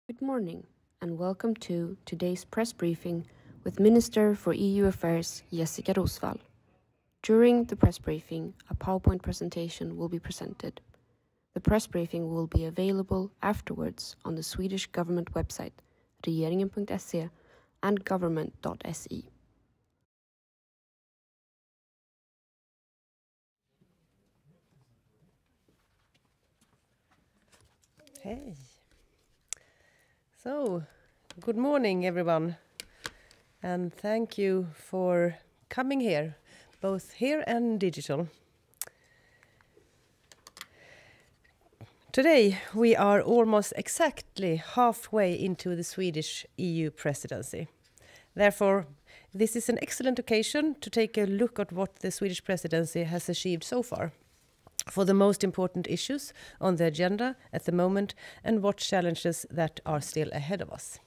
Good morning, and welcome to today's press briefing with Minister for EU Affairs Jessika Roswall. During the press briefing, a PowerPoint presentation will be presented. The press briefing will be available afterwards on the Swedish government website, regeringen.se and government.se. Hey. So, good morning, everyone, and thank you for coming here, both here and digital. Today, we are almost exactly halfway into the Swedish EU presidency. Therefore, this is an excellent occasion to take a look at what the Swedish presidency has achieved so far, for the most important issues on the agenda at the moment and what challenges that are still ahead of us.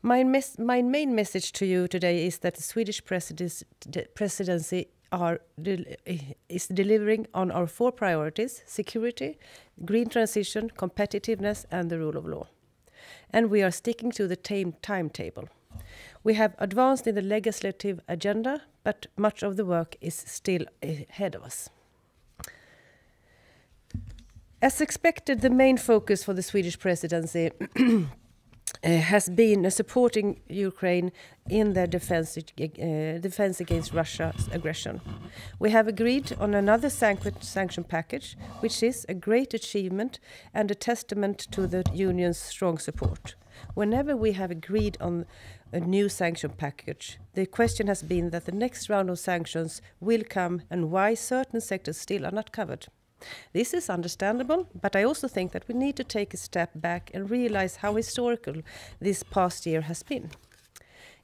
My main message to you today is that the Swedish presidency is delivering on our four priorities: security, green transition, competitiveness and the rule of law. And we are sticking to the timetable. We have advanced in the legislative agenda, but much of the work is still ahead of us. As expected, the main focus for the Swedish presidency has been supporting Ukraine in their defense against Russia's aggression. We have agreed on another sanction package, which is a great achievement and a testament to the Union's strong support. Whenever we have agreed on a new sanction package, the question has been that the next round of sanctions will come and why certain sectors still are not covered. This is understandable, but I also think that we need to take a step back and realize how historical this past year has been.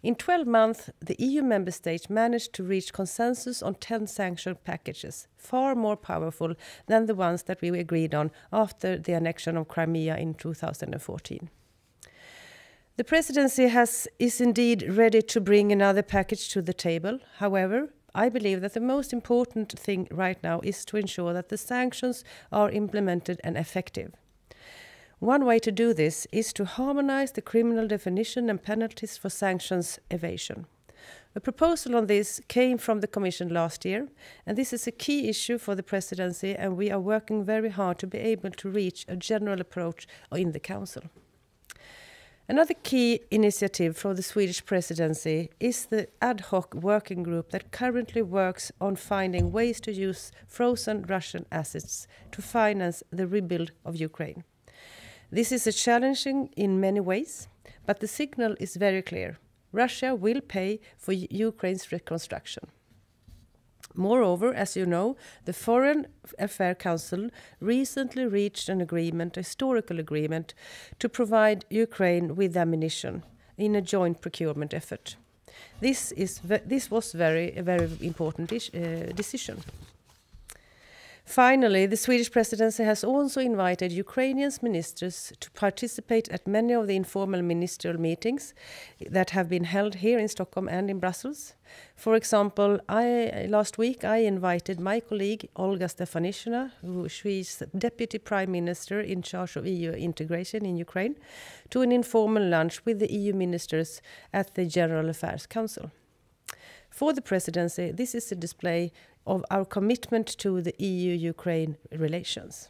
In 12 months, the EU member states managed to reach consensus on 10 sanction packages, far more powerful than the ones that we agreed on after the annexion of Crimea in 2014. The presidency is indeed ready to bring another package to the table. However, I believe that the most important thing right now is to ensure that the sanctions are implemented and effective. One way to do this is to harmonize the criminal definition and penalties for sanctions evasion. A proposal on this came from the Commission last year, and this is a key issue for the presidency, and we are working very hard to be able to reach a general approach in the Council. Another key initiative for the Swedish presidency is the ad hoc working group that currently works on finding ways to use frozen Russian assets to finance the rebuild of Ukraine. This is challenging in many ways, but the signal is very clear. Russia will pay for Ukraine's reconstruction. Moreover, as you know, the Foreign Affairs Council recently reached an agreement, a historical agreement, to provide Ukraine with ammunition in a joint procurement effort. This was a very important decision. Finally, the Swedish presidency has also invited Ukrainian ministers to participate at many of the informal ministerial meetings that have been held here in Stockholm and in Brussels. For example, last week I invited my colleague Olga Stefanishyna, she is Deputy Prime Minister in charge of EU integration in Ukraine, to an informal lunch with the EU ministers at the General Affairs Council. For the presidency, this is a display of our commitment to the EU-Ukraine relations.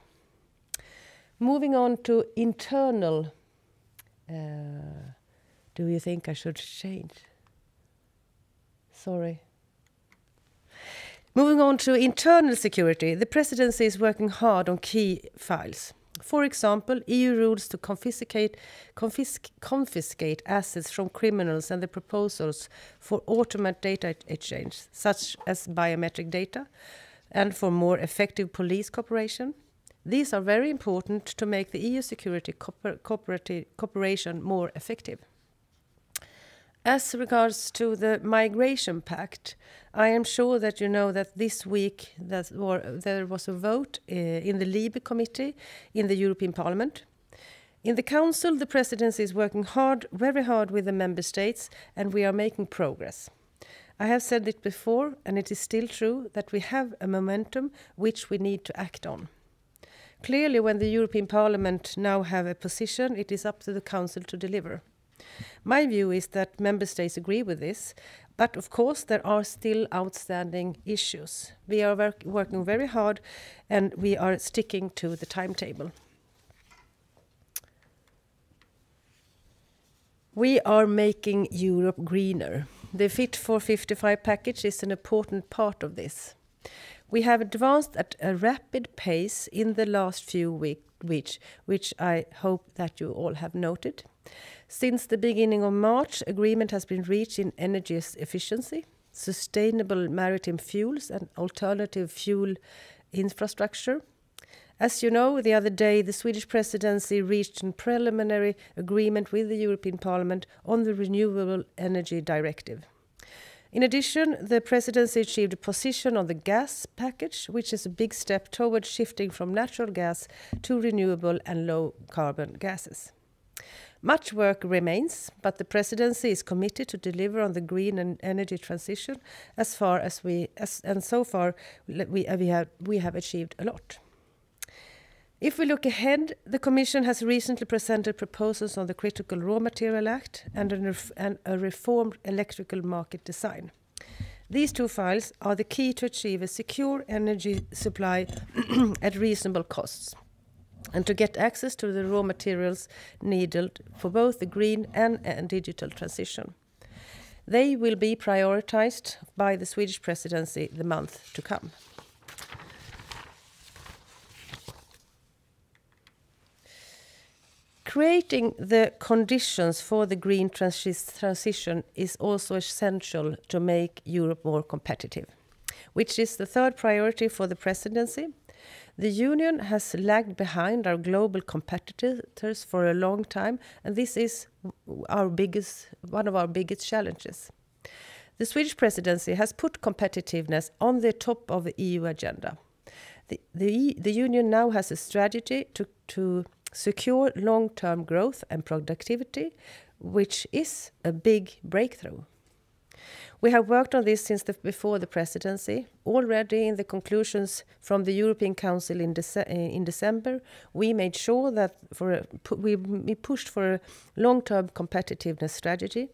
Moving on to internal... do you think I should change? Sorry. Moving on to internal security, the presidency is working hard on key files. For example, EU rules to confiscate assets from criminals and the proposals for automated data exchange, such as biometric data, and for more effective police cooperation. These are very important to make the EU security cooperation more effective. As regards to the Migration Pact, I am sure that you know that this week there was a vote in the LIBE committee in the European Parliament. In the Council, the presidency is working very hard with the member states, and we are making progress. I have said it before, and it is still true, that we have a momentum which we need to act on. Clearly, when the European Parliament now have a position, it is up to the Council to deliver. My view is that Member States agree with this, but of course there are still outstanding issues. We are working very hard and we are sticking to the timetable. We are making Europe greener. The Fit for 55 package is an important part of this. We have advanced at a rapid pace in the last few weeks, which I hope that you all have noted. Since the beginning of March, agreement has been reached in energy efficiency, sustainable maritime fuels and alternative fuel infrastructure. As you know, the other day the Swedish Presidency reached a preliminary agreement with the European Parliament on the Renewable Energy Directive. In addition, the Presidency achieved a position on the gas package, which is a big step towards shifting from natural gas to renewable and low-carbon gases. Much work remains, but the Presidency is committed to deliver on the green and energy transition and so far we have achieved a lot. If we look ahead, the Commission has recently presented proposals on the Critical Raw Material Act and a reformed electrical market design. These two files are the key to achieve a secure energy supply at reasonable costs and to get access to the raw materials needed for both the green and digital transition. They will be prioritized by the Swedish Presidency the month to come. Creating the conditions for the green transition is also essential to make Europe more competitive, which is the third priority for the Presidency. The Union has lagged behind our global competitors for a long time, and this is one of our biggest challenges. The Swedish Presidency has put competitiveness on the top of the EU agenda. The Union now has a strategy to secure long-term growth and productivity, which is a big breakthrough. We have worked on this since before the Presidency. Already in the conclusions from the European Council in December, we made sure that we pushed for a long-term competitiveness strategy.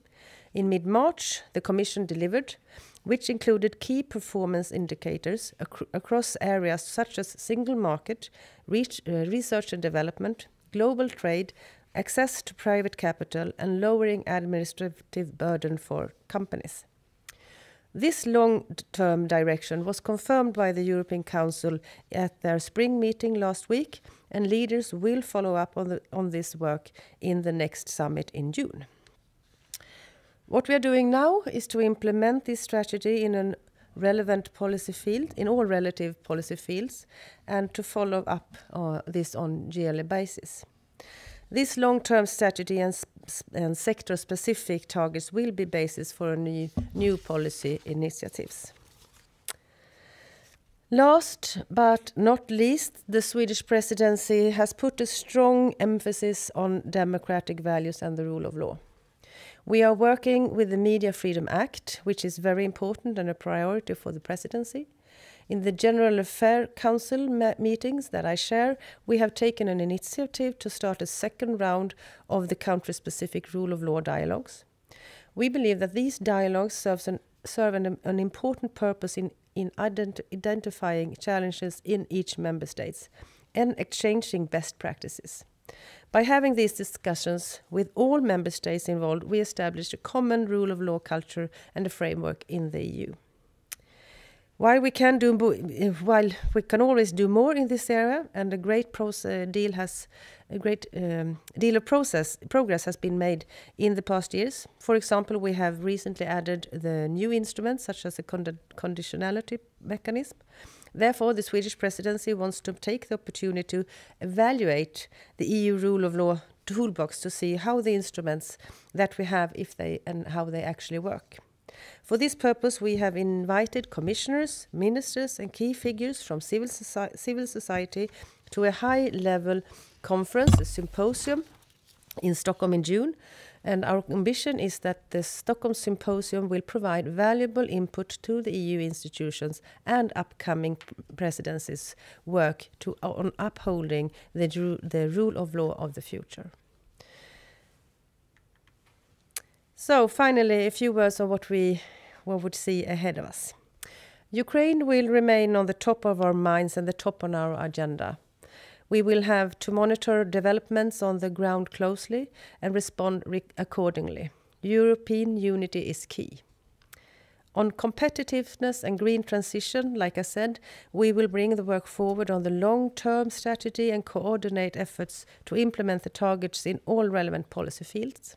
In mid-March, the Commission delivered, which included key performance indicators across areas such as single market, research and development, global trade, access to private capital, and lowering administrative burden for companies. This long-term direction was confirmed by the European Council at their spring meeting last week, and leaders will follow up on this work in the next summit in June. What we are doing now is to implement this strategy in a relevant policy field, in all relative policy fields, and to follow up this on yearly basis. This long-term strategy and sector-specific targets will be basis for new policy initiatives. Last but not least, the Swedish Presidency has put a strong emphasis on democratic values and the rule of law. We are working with the Media Freedom Act, which is very important and a priority for the Presidency. In the General Affairs Council meetings that I share, we have taken an initiative to start a second round of the country-specific rule of law dialogues. We believe that these dialogues serve an important purpose in identifying challenges in each member state and exchanging best practices. By having these discussions with all member states involved, we established a common rule of law culture and a framework in the EU. While we can always do more in this area, and a great progress has been made in the past years. For example, we have recently added the new instruments such as a conditionality mechanism. Therefore, the Swedish Presidency wants to take the opportunity to evaluate the EU rule of law toolbox to see how the instruments that we have, how they actually work. For this purpose, we have invited commissioners, ministers, and key figures from civil society to a high-level conference, a symposium, in Stockholm in June, And our ambition is that the Stockholm Symposium will provide valuable input to the EU institutions and upcoming presidencies' work on upholding the rule of law of the future. So finally, a few words on what we would see ahead of us. Ukraine will remain on the top of our minds and the top on our agenda. We will have to monitor developments on the ground closely and respond accordingly. European unity is key. On competitiveness and green transition, like I said, we will bring the work forward on the long-term strategy and coordinate efforts to implement the targets in all relevant policy fields.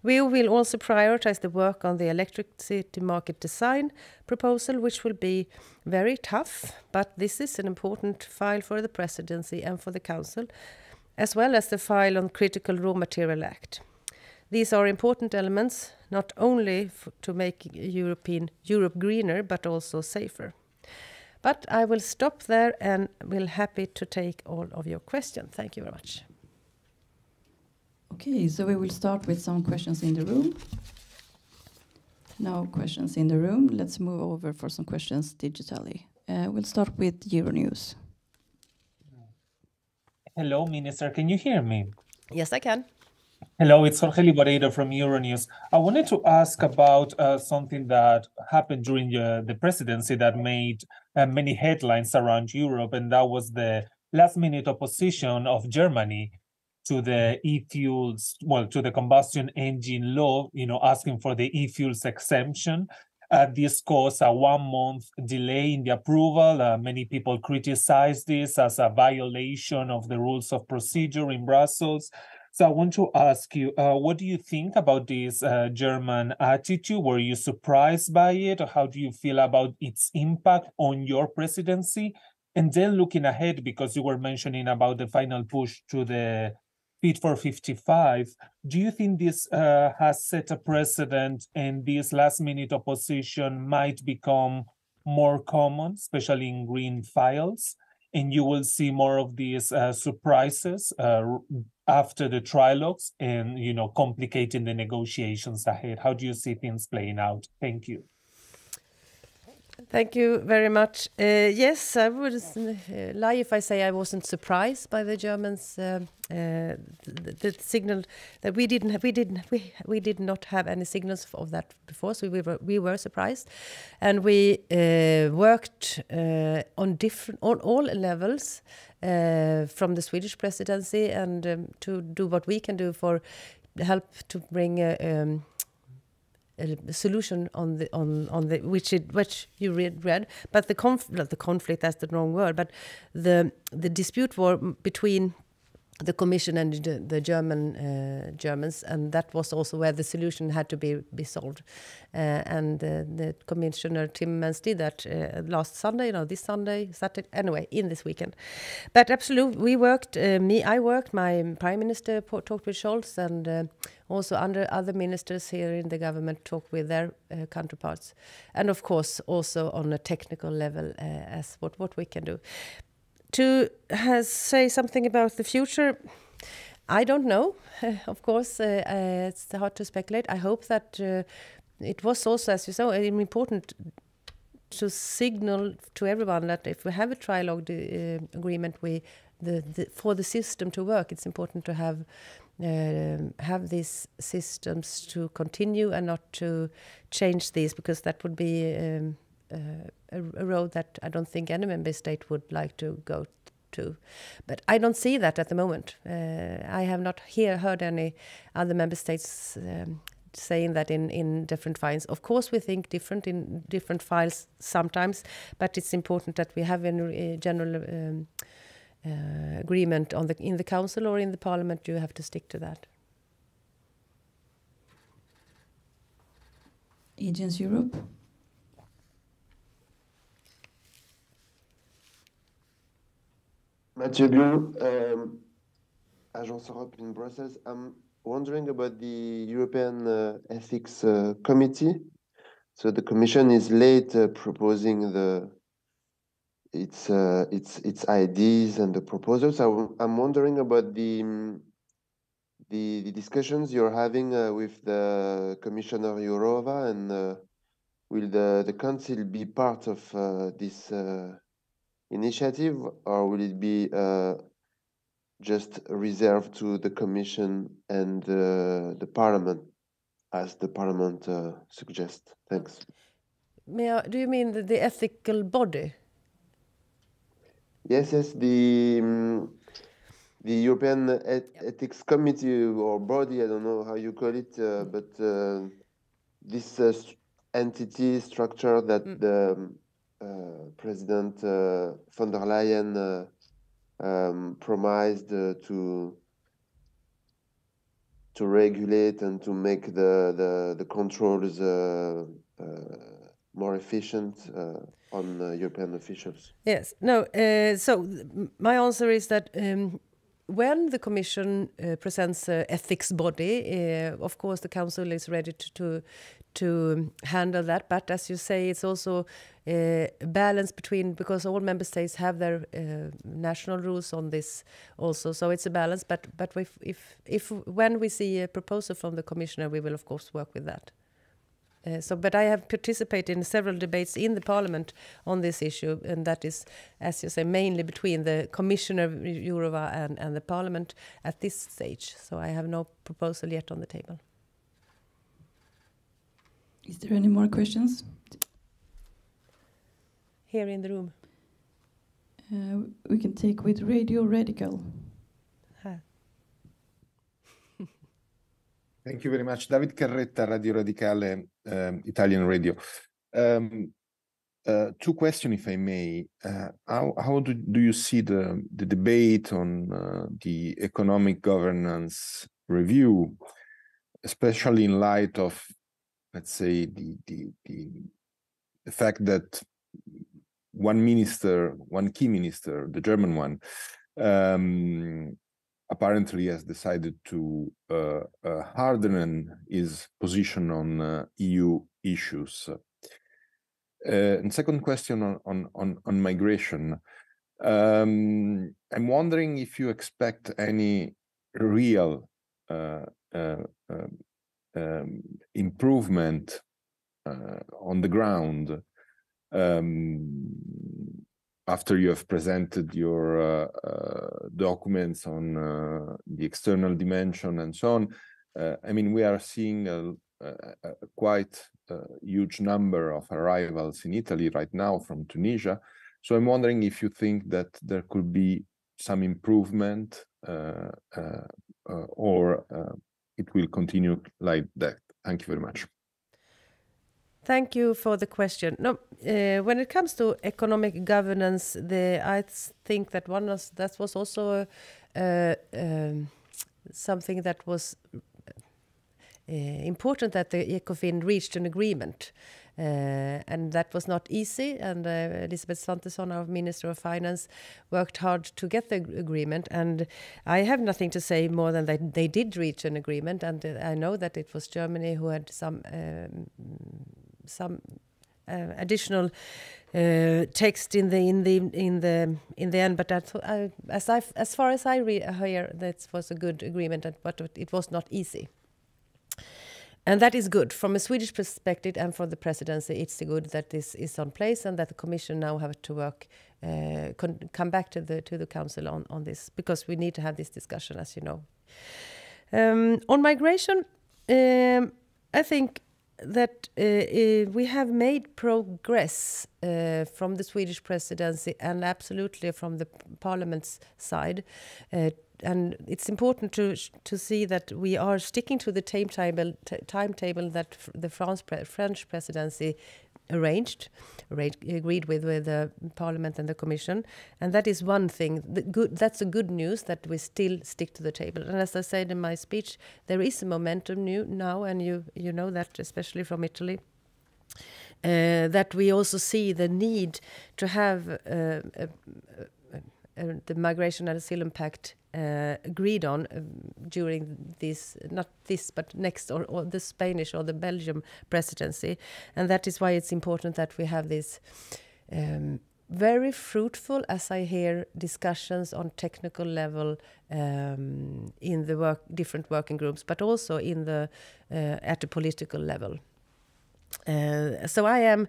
We will also prioritize the work on the electricity market design proposal, which will be very tough, but this is an important file for the Presidency and for the Council, as well as the file on Critical Raw Material Act. These are important elements, not only to make Europe greener, but also safer. But I will stop there and will happy to take all of your questions. Thank you very much. Okay, so we will start with some questions in the room. No questions in the room. Let's move over for some questions digitally. We'll start with Euronews. Hello, Minister. Can you hear me? Yes, I can. Hello, it's Jorge Liboredo from Euronews. I wanted to ask about something that happened during the presidency that made many headlines around Europe, and that was the last-minute opposition of Germany to the e-fuels, well, to the combustion engine law, asking for the e-fuels exemption. This caused a 1-month delay in the approval. Many people criticize this as a violation of the rules of procedure in Brussels. So I want to ask you, what do you think about this German attitude? Were you surprised by it? Or how do you feel about its impact on your presidency? And then looking ahead, because you were mentioning about the final push to the Fit for 55, do you think this has set a precedent and this last-minute opposition might become more common, especially in green files, and you will see more of these surprises after the trilogues and, complicating the negotiations ahead? How do you see things playing out? Thank you. Thank you very much. Yes, I would lie if I say I wasn't surprised by the Germans. The signal that we did not have any signals of that before, so we were surprised, and we worked on all levels from the Swedish Presidency and to do what we can do for help to bring a solution on the which you read, but the conflict, that's the wrong word, but the dispute war between the Commission and the Germans, and that was also where the solution had to be solved. And the Commissioner Timmermans did that last Sunday, this Sunday, Saturday, anyway, in this weekend. But absolutely, we worked. I worked. My Prime Minister talked with Scholz, and also other ministers here in the government talked with their counterparts, and of course also on a technical level as what we can do. To say something about the future, I don't know. Of course, it's hard to speculate. I hope that it was also, as you saw, important to signal to everyone that if we have a trilogue agreement, for the system to work, it's important to have these systems to continue and not to change these, because that would be a road that I don't think any member state would like to go to. But I don't see that at the moment. I have not heard any other member states saying that in different files. Of course, we think different in different files sometimes, but it's important that we have a general agreement in the Council or in the Parliament. You have to stick to that. Agents Europe. Mathieu Blou, Agence Europe in Brussels. I'm wondering about the European Ethics Committee. So the Commission is late proposing its ideas and the proposals. I'm wondering about the the discussions you're having with the Commissioner Jourova, and will the Council be part of this initiative, or will it be just reserved to the Commission and the Parliament, as the Parliament suggests? Thanks. Do you mean the ethical body? Yes, the European Ethics Committee or body, I don't know how you call it, but this entity structure that the President von der Leyen promised to regulate and to make the controls more efficient on European officials. Yes. No. So my answer is that when the Commission presents an ethics body, of course the Council is ready to handle that. But as you say, it's also a balance between, because all member states have their national rules on this also. So it's a balance. But if when we see a proposal from the Commissioner, we will of course work with that. But I have participated in several debates in the Parliament on this issue, and that is, as you say, mainly between the Commissioner Jourova and the Parliament at this stage. So I have no proposal yet on the table. Is there any more questions? Here in the room. We can take with Radio Radical. Thank you very much. David Carretta, Radio Radicale, Italian radio. Two questions, if I may. How do you see the debate on the economic governance review, especially in light of, let's say, the fact that one key minister, the German one, apparently has decided to harden his position on EU issues. And second question on migration. I'm wondering if you expect any real improvement on the ground after you have presented your documents on the external dimension and so on. I mean, we are seeing a quite huge number of arrivals in Italy right now from Tunisia. So I'm wondering if you think that there could be some improvement or it will continue like that. Thank you very much. Thank you for the question. No, when it comes to economic governance, I think that that was also something that was important, that the ECOFIN reached an agreement, and that was not easy. And Elisabeth Svantesson, our Minister of Finance, worked hard to get the agreement. And I have nothing to say more than that they did reach an agreement. And I know that it was Germany who had some additional text in the end, but as far as I hear, that was a good agreement, but it was not easy. And that is good from a Swedish perspective, and for the presidency, it's good that this is on place and that the Commission now have to work, come back to the Council on this, because we need to have this discussion, as you know. On migration, I think that we have made progress from the Swedish presidency and absolutely from the Parliament's side. And it's important to see that we are sticking to the timetable that the French presidency agreed with the Parliament and the Commission, and that is one thing. That's a good news that we still stick to the table. And as I said in my speech, there is a momentum now, and you know that, especially from Italy, that we also see the need to have the Migration and Asylum Pact agreed on during but next or the Spanish or the Belgium presidency. And that is why it's important that we have this very fruitful as I hear discussions on technical level in the different working groups, but also in the at the political level. So I am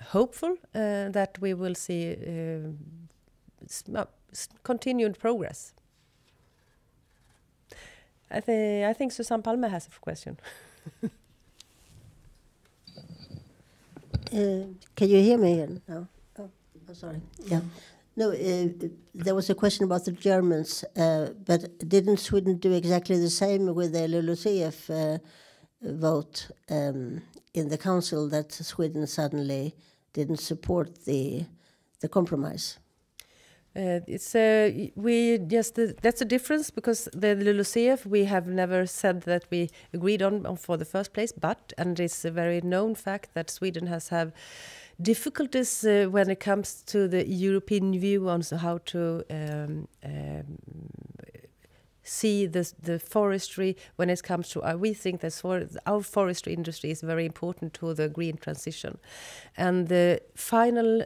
hopeful that we will see continued progress. I think Susanne Palme has a question. Can you hear me again? No. Oh, sorry. Yeah. No, there was a question about the Germans, but didn't Sweden do exactly the same with the LULUCF vote in the council, that Sweden suddenly didn't support the compromise? That's a difference, because the LULUCF we have never said that we agreed on for the first place, and it's a very known fact that Sweden has had difficulties when it comes to the European view on how to see the forestry when it comes to we think that our forestry industry is very important to the green transition, and the final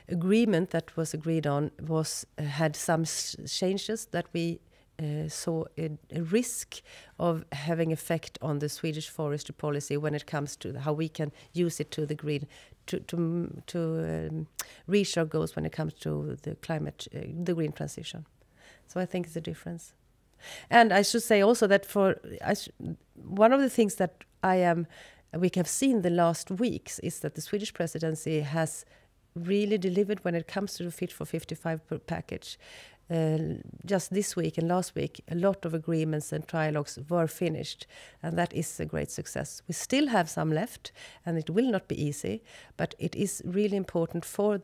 agreement that was agreed on had some changes that we saw a risk of having effect on the Swedish forestry policy when it comes to how we can use it to the green to reach our goals when it comes to the climate, the green transition. So I think it's a difference. And I should say also that one of the things that we have seen the last weeks is that the Swedish presidency has really delivered when it comes to the Fit for 55 package. Just this week and last week, a lot of agreements and trialogues were finished, and that is a great success. We still have some left, and it will not be easy, but it is really important for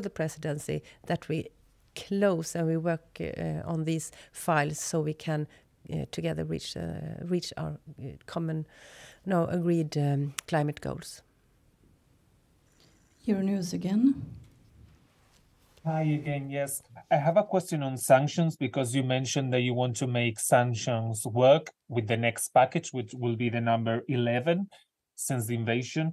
the presidency that we close and we work on these files so we can together reach our common, agreed climate goals. Euronews again. Hi again, yes. I have a question on sanctions, because you mentioned that you want to make sanctions work with the next package, which will be the number 11 since the invasion.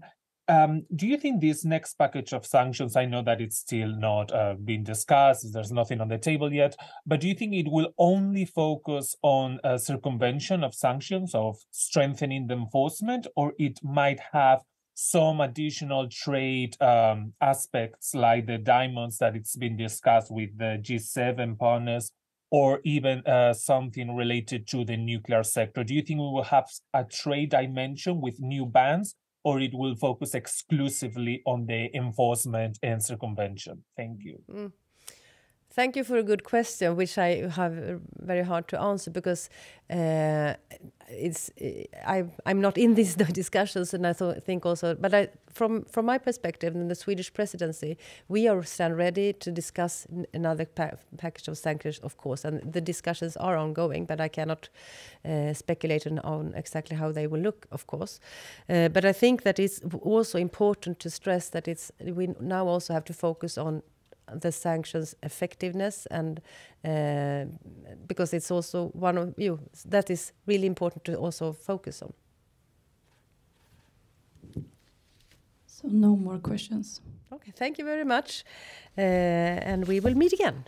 Do you think this next package of sanctions, I know that it's still not being discussed, there's nothing on the table yet, but do you think it will only focus on circumvention of sanctions, of strengthening the enforcement, or it might have some additional trade aspects like the diamonds that it's been discussed with the G7 partners, or even something related to the nuclear sector? Do you think we will have a trade dimension with new bans, or it will focus exclusively on the enforcement and circumvention? Thank you. Thank you for a good question, which I have very hard to answer, because I'm not in these discussions, and I think also, but from my perspective, in the Swedish presidency, we stand ready to discuss another package of sanctions, of course, and the discussions are ongoing, but I cannot speculate on exactly how they will look, of course. But I think that it's also important to stress that we now also have to focus on the sanctions effectiveness, and because it's also that is really important to also focus on. So no more questions. Okay, thank you very much, and we will meet again.